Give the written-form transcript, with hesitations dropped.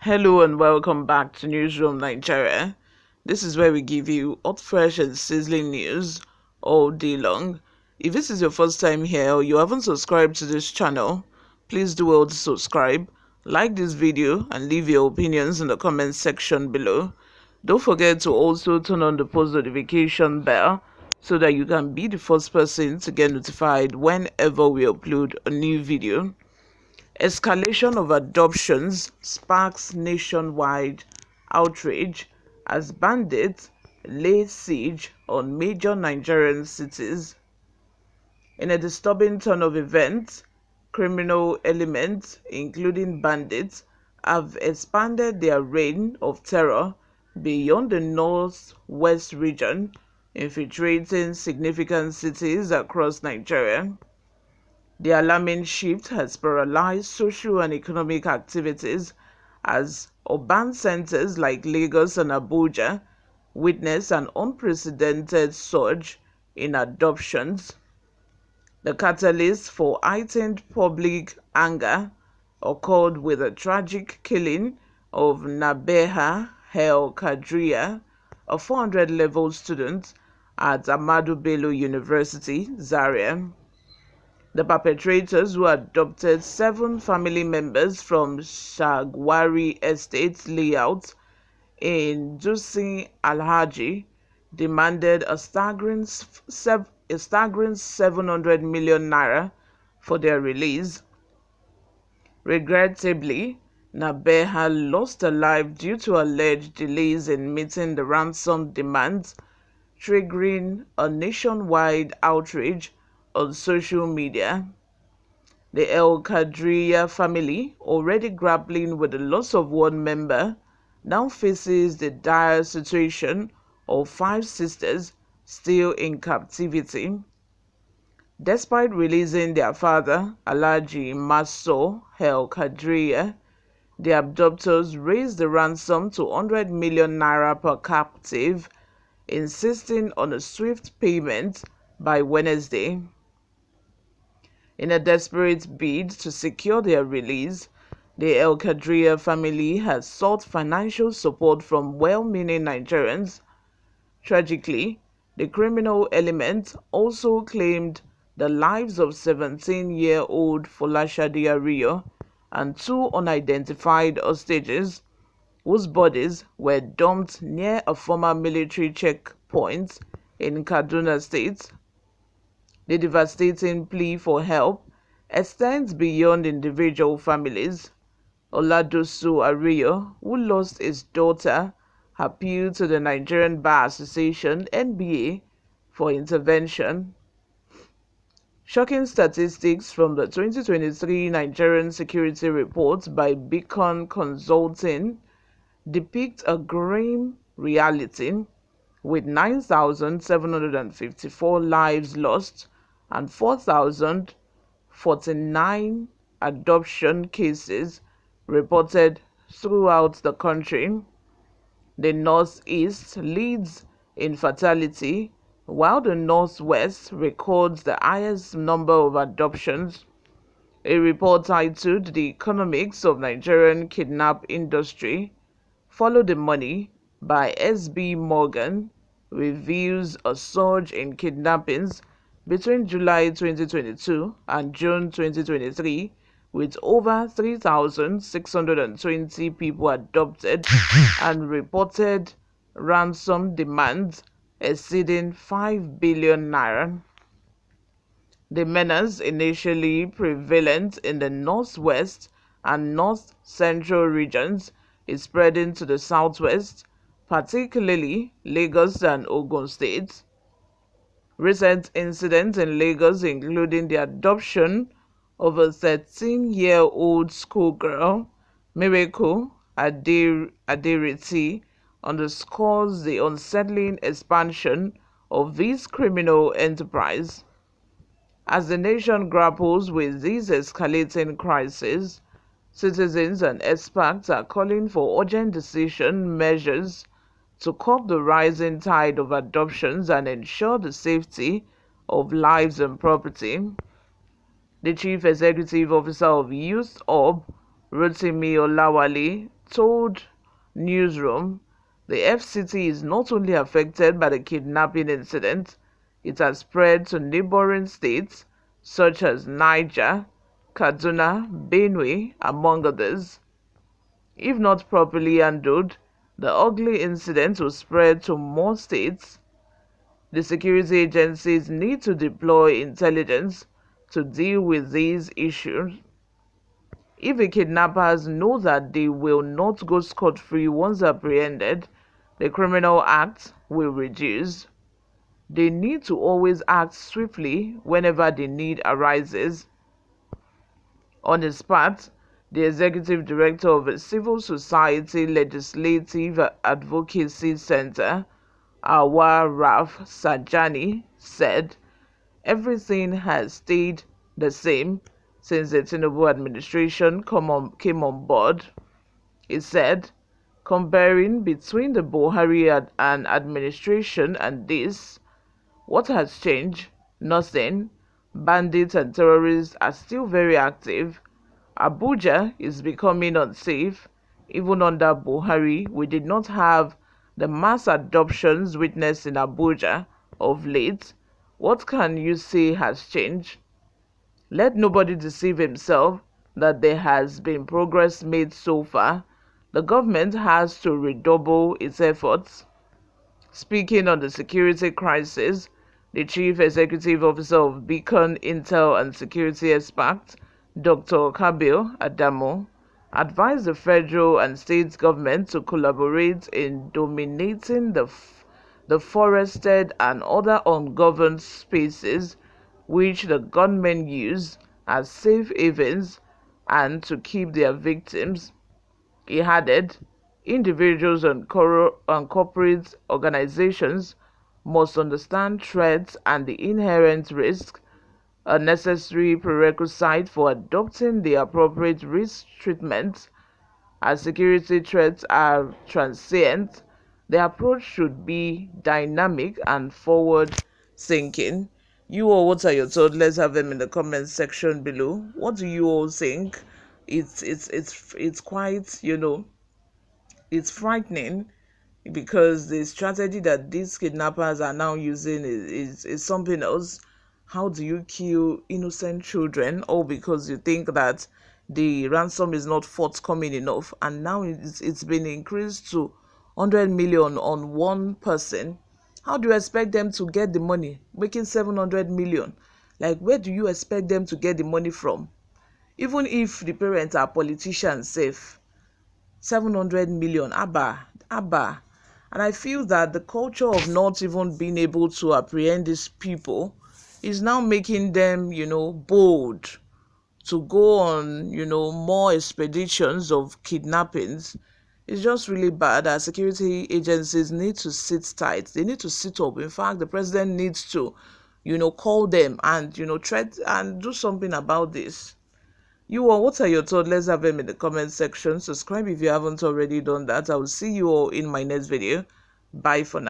Hello and welcome back to Newsroom Nigeria. This is where we give you hot, fresh and sizzling news all day long. If this is your first time here or you haven't subscribed to this channel, please do well to subscribe, like this video and leave your opinions in the comment section below. Don't forget to also turn on the post notification bell so that you can be the first person to get notified whenever we upload a new video. Escalation of adoptions sparks nationwide outrage as bandits lay siege on major Nigerian cities. In a disturbing turn of events, criminal elements, including bandits, have expanded their reign of terror beyond the northwest region, infiltrating significant cities across Nigeria. The alarming shift has paralyzed social and economic activities as urban centers like Lagos and Abuja witness an unprecedented surge in adoptions. The catalyst for heightened public anger occurred with the tragic killing of Nabeha El Kadria, a 400-level student at Ahmadu Bello University, Zaria. The perpetrators, who adopted 7 family members from Shagwari Estate layout in Dusin Alhaji, demanded a staggering 700 million naira for their release. Regrettably, Nabeha lost her life due to alleged delays in meeting the ransom demands, triggering a nationwide outrage on social media. The El Kadria family, already grappling with the loss of one member, now faces the dire situation of 5 sisters still in captivity. Despite releasing their father, Alhaji Maso El Kadria, the abductors raised the ransom to 100 million naira per captive, insisting on a swift payment by Wednesday. In a desperate bid to secure their release, the El Kadria family has sought financial support from well-meaning Nigerians. Tragically, the criminal element also claimed the lives of 17-year-old Folashade Ariyo and 2 unidentified hostages, whose bodies were dumped near a former military checkpoint in Kaduna State. The devastating plea for help extends beyond individual families. Oladosu Ariyo, who lost his daughter, appealed to the Nigerian Bar Association (NBA) for intervention. Shocking statistics from the 2023 Nigerian Security Report by Beacon Consulting depict a grim reality, with 9,754 lives lost and 4,049 adoption cases reported throughout the country. The Northeast leads in fatality, while the Northwest records the highest number of adoptions. A report titled "The Economics of Nigerian Kidnap Industry: Follow the Money" by S.B. Morgan reveals a surge in kidnappings between July 2022 and June 2023, with over 3,620 people adopted and reported ransom demands exceeding 5 billion naira. The menace, initially prevalent in the northwest and north-central regions, is spreading to the southwest, particularly Lagos and Ogun states. Recent incidents in Lagos, including the adoption of a 13-year-old schoolgirl, Miracle Aderiti, underscores the unsettling expansion of this criminal enterprise. As the nation grapples with these escalating crises, citizens and experts are calling for urgent decision measures to curb the rising tide of adoptions and ensure the safety of lives and property. The Chief Executive Officer of Youth Hub, Rotimi Olawale, told Newsroom, the FCT is not only affected by the kidnapping incident, it has spread to neighboring states such as Niger, Kaduna, Benue, among others. If not properly handled, the ugly incident will spread to more states. The security agencies need to deploy intelligence to deal with these issues. If the kidnappers know that they will not go scot-free once apprehended, the criminal act will reduce. They need to always act swiftly whenever the need arises. On his part, the executive director of the Civil Society Legislative Advocacy Center, Awa Raf Sajani, said everything has stayed the same since the Tinubu administration came on board. He said, comparing between the Buhari and administration and this, what has changed? Nothing. Bandits and terrorists are still very active. Abuja is becoming unsafe. Even under Buhari, we did not have the mass adoptions witnessed in Abuja of late. What can you say has changed? Let nobody deceive himself that there has been progress made so far. The government has to redouble its efforts. Speaking on the security crisis, the Chief Executive Officer of Beacon Intel and Security Expert, Dr. Kabil Adamo, advised the federal and state government to collaborate in dominating the forested and other ungoverned spaces which the gunmen use as safe havens and to keep their victims. He added, individuals and corporate organizations must understand threats and the inherent risks, a necessary prerequisite for adopting the appropriate risk treatment. As security threats are transient, the approach should be dynamic and forward-thinking. You all, what are your thoughts? Let's have them in the comment section below. What do you all think? It's quite, it's frightening because the strategy that these kidnappers are now using is something else. How do you kill innocent children all because you think that the ransom is not forthcoming enough, and now it's been increased to 100 million on one person? How do you expect them to get the money, making 700 million? Like, where do you expect them to get the money from? Even if the parents are politicians safe, 700 million, abba. And I feel that the culture of not even being able to apprehend these people is now making them, bold to go on, more expeditions of kidnappings. It's just really bad. Our security agencies need to sit tight. They need to sit up. In fact, the president needs to, call them and, tread and do something about this. You all, what are your thoughts? Let's have them in the comment section. Subscribe if you haven't already done that. I will see you all in my next video. Bye for now.